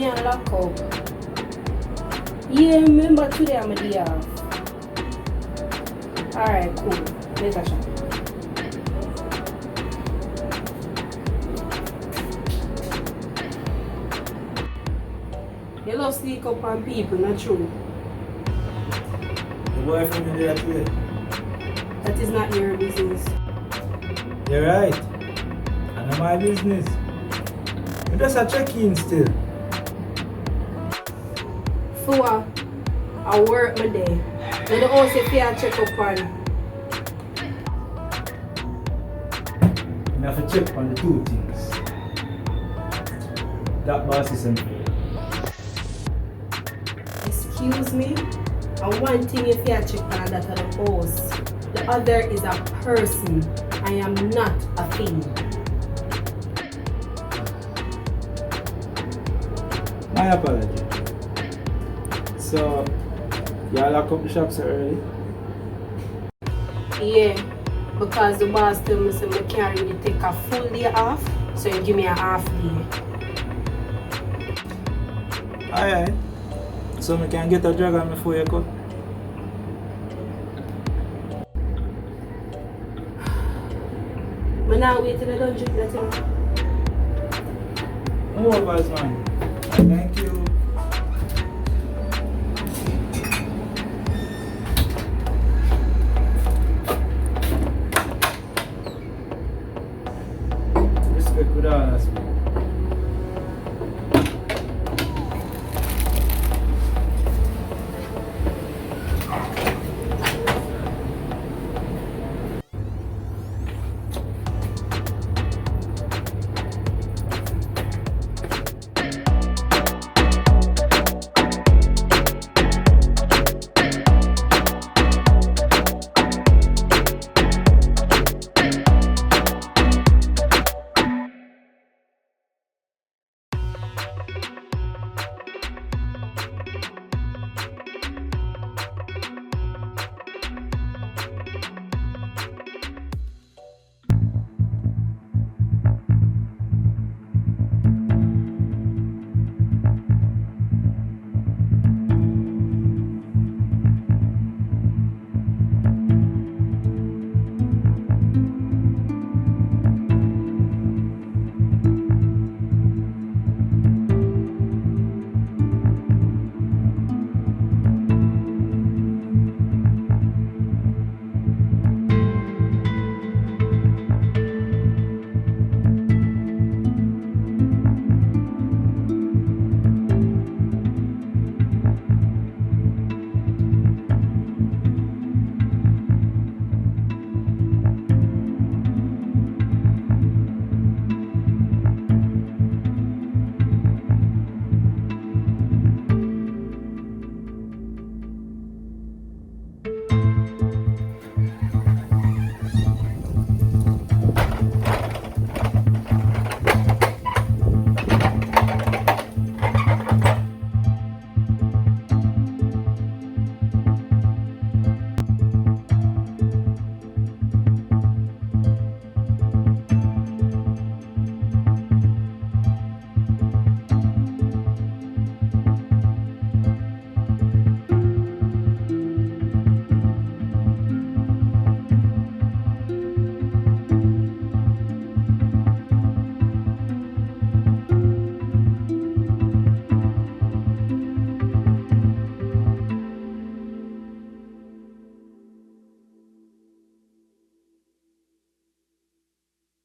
can't lock up. Yeah, remember today I'm a day off. Alright, cool. Later, Sha. You love sneak up on people, not true? The boyfriend is there today. That is not your business. You're right. And not my business. You just a check-in still. For what? I work my day. Now the house if you check up on. You have to check on the two things. That boss is unfair. Excuse me? And one thing if you check on that of the boss. The other is a person. I am not a thing. My apology. So, y'all lock up the shop so early? Yeah, because the boss told me so I can't really take a full day off, so you give me a half day. Alright. So I can get a drag on before you cut? But now wait till I don't drink that thing. Who was man?